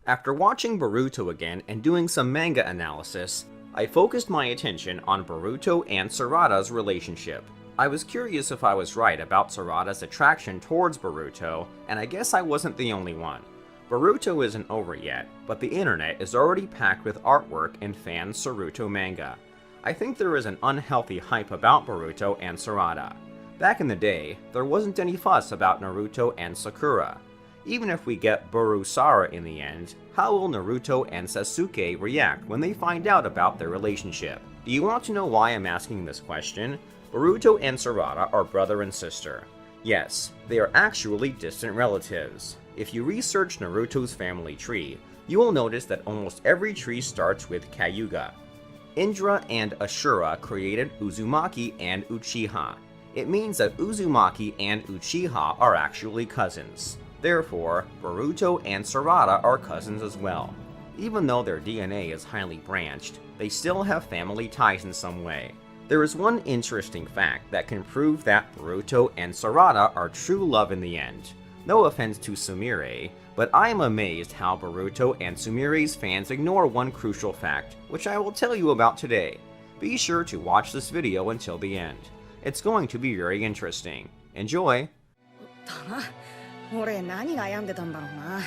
After watching Boruto again and doing some manga analysis, I focused my attention on Boruto and Sarada's relationship. I was curious if I was right about Sarada's attraction towards Boruto, and I guess I wasn't the only one. Boruto isn't over yet, but the internet is already packed with artwork and fan Naruto manga. I think there is an unhealthy hype about Boruto and Sarada. Back in the day, there wasn't any fuss about Naruto and Sakura. Even if we get Boru-Sara in the end, how will Naruto and Sasuke react when they find out about their relationship? Do you want to know why I'm asking this question? Boruto and Sarada are brother and sister. Yes, they are actually distant relatives. If you research Naruto's family tree, you will notice that almost every tree starts with Kayuga. Indra and Ashura created Uzumaki and Uchiha. It means that Uzumaki and Uchiha are actually cousins. Therefore, Boruto and Sarada are cousins as well. Even though their DNA is highly branched, they still have family ties in some way. There is one interesting fact that can prove that Boruto and Sarada are true love in the end. No offense to Sumire, but I am amazed how Boruto and Sumire's fans ignore one crucial fact, which I will tell you about today. Be sure to watch this video until the end. It's going to be very interesting. Enjoy! 俺何悩んでたんだろうな。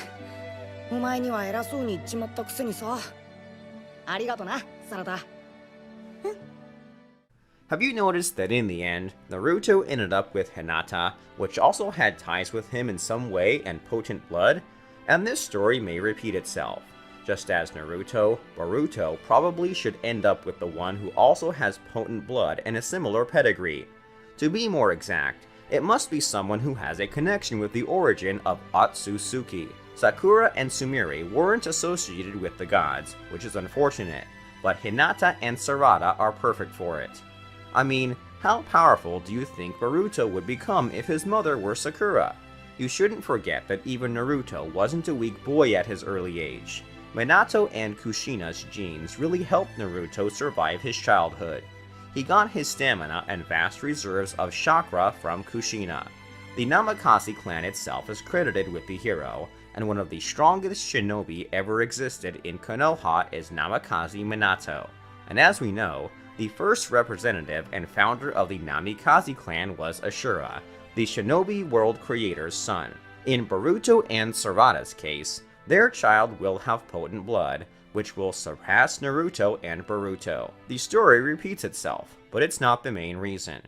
お前には偉そうに言っちまったくせにさ。ありがとな、サラダ。Have you noticed that in the end, Naruto ended up with Hinata, which also had ties with him in some way and potent blood? And this story may repeat itself. Just as Naruto, Boruto probably should end up with the one who also has potent blood and a similar pedigree. To be more exact, it must be someone who has a connection with the origin of Otsutsuki. Sakura and Sumire weren't associated with the gods, which is unfortunate, but Hinata and Sarada are perfect for it. I mean, how powerful do you think Boruto would become if his mother were Sakura? You shouldn't forget that even Naruto wasn't a weak boy at his early age. Minato and Kushina's genes really helped Naruto survive his childhood. He got his stamina and vast reserves of chakra from Kushina. The Namikaze clan itself is credited with the hero, and one of the strongest shinobi ever existed in Konoha is Namikaze Minato. And as we know, the first representative and founder of the Namikaze clan was Ashura, the shinobi world creator's son. In Boruto and Sarada's case, their child will have potent blood, which will surpass Naruto and Boruto. The story repeats itself, but it's not the main reason.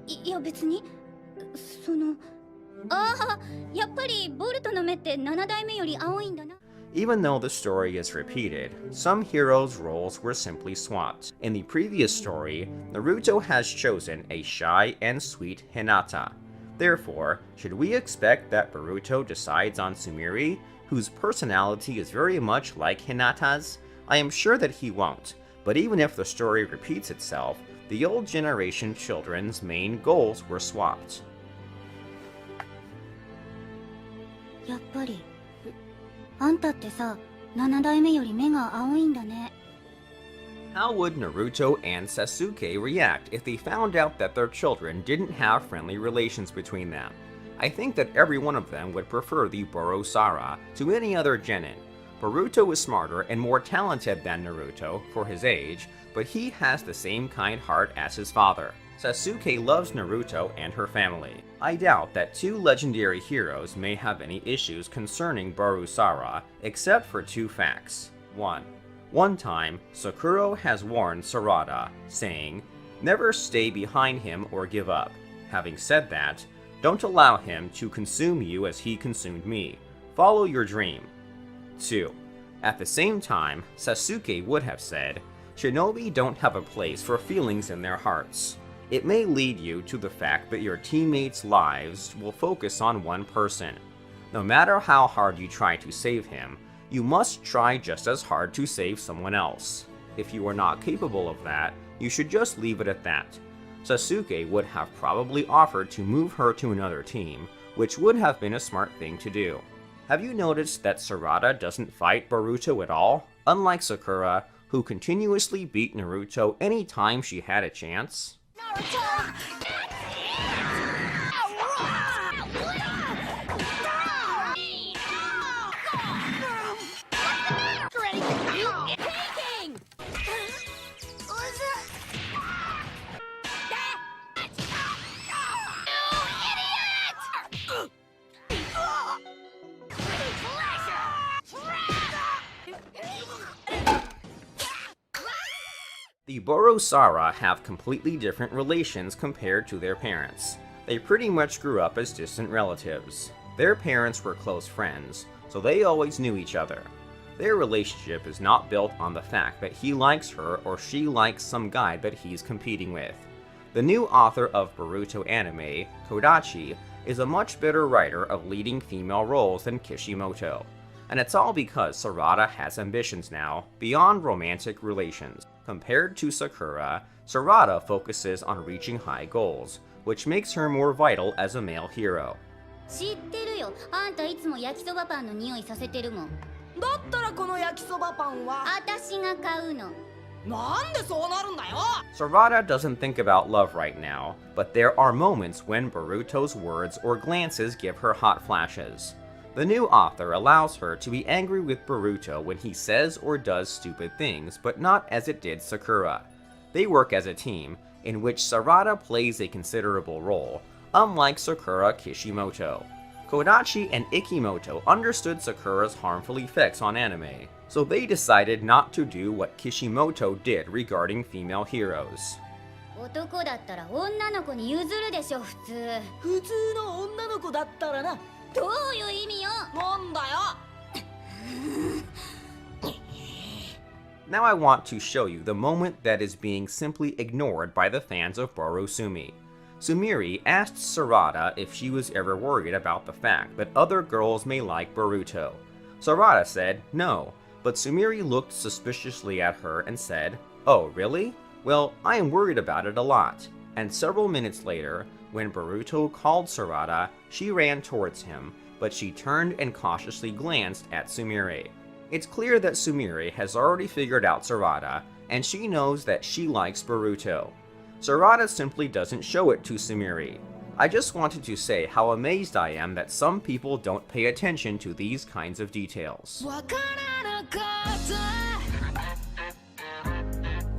いや別にそのやっぱりボルトの目って7代目より青いんだな。 Even though the story is repeated, some heroes' roles were simply swapped. In the previous story, Naruto has chosen a shy and sweet Hinata. Therefore, should we expect that Boruto decides on Sumire, whose personality is very much like Hinata's? I am sure that he won't, but even if the story repeats itself, the old generation children's main goals were swapped. やっぱりあんたってさ、7代目より目が青いんだね。 How would Naruto and Sasuke react if they found out that their children didn't have friendly relations between them? I think that every one of them would prefer the Boru-Sara to any other genin. Boruto is smarter and more talented than Naruto for his age, but he has the same kind heart as his father. Sasuke loves Naruto and her family. I doubt that two legendary heroes may have any issues concerning Boru-Sara, except for two facts. 1. One time, Sakura has warned Sarada, saying, "Never stay behind him or give up." Having said that, don't allow him to consume you as he consumed me. Follow your dream. 2. At the same time, Sasuke would have said, "Shinobi don't have a place for feelings in their hearts." It may lead you to the fact that your teammates' lives will focus on one person. No matter how hard you try to save him, you must try just as hard to save someone else. If you are not capable of that, you should just leave it at that. Sasuke would have probably offered to move her to another team, which would have been a smart thing to do. Have you noticed that Sarada doesn't fight Boruto at all, unlike Sakura, who continuously beat Naruto any time she had a chance? The Borosara have completely different relations compared to their parents. They pretty much grew up as distant relatives. Their parents were close friends, so they always knew each other. Their relationship is not built on the fact that he likes her or she likes some guy that he's competing with. The new author of Boruto anime, Kodachi, is a much better writer of leading female roles than Kishimoto. And it's all because Sarada has ambitions now, beyond romantic relations. Compared to Sakura, Sarada focuses on reaching high goals, which makes her more vital as a male hero. 知ってるよ。あんたいつも焼きそばパンの匂いさせてるもん。だったらこの焼きそばパンは私が買うの。なんでそうなるんだよ。 Sarada doesn't think about love right now, but there are moments when Boruto's words or glances give her hot flashes. The new author allows her to be angry with Boruto when he says or does stupid things, but not as it did Sakura. They work as a team, in which Sarada plays a considerable role, unlike Sakura Kishimoto. Kodachi and Ikimoto understood Sakura's harmful effects on anime, so they decided not to do what Kishimoto did regarding female heroes. 男だったら女の子に譲るでしょ普通。普通の女の子だったらな。どういう意味よ。なんだよ。Now I want to show you the moment that is being simply ignored by the fans of Borosumi. Sumiri asked Sarada if she was ever worried about the fact that other girls may like Boruto. Sarada said no, but Sumiri looked suspiciously at her and said, "Oh, really? Well, I am worried about it a lot." And several minutes later, when Boruto called Sarada, she ran towards him, but she turned and cautiously glanced at Sumire. It's clear that Sumire has already figured out Sarada, and she knows that she likes Boruto. Sarada simply doesn't show it to Sumire. I just wanted to say how amazed I am that some people don't pay attention to these kinds of details. わからなかっ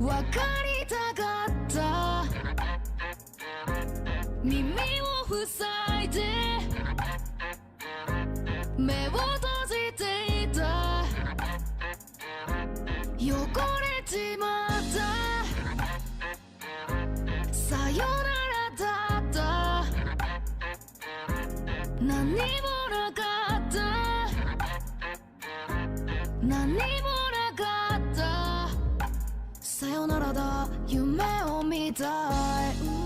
たわかりたかった耳を塞いで目を閉じていた汚れちまったさよならだった何もなかった何もなかったさよならだ夢を見たい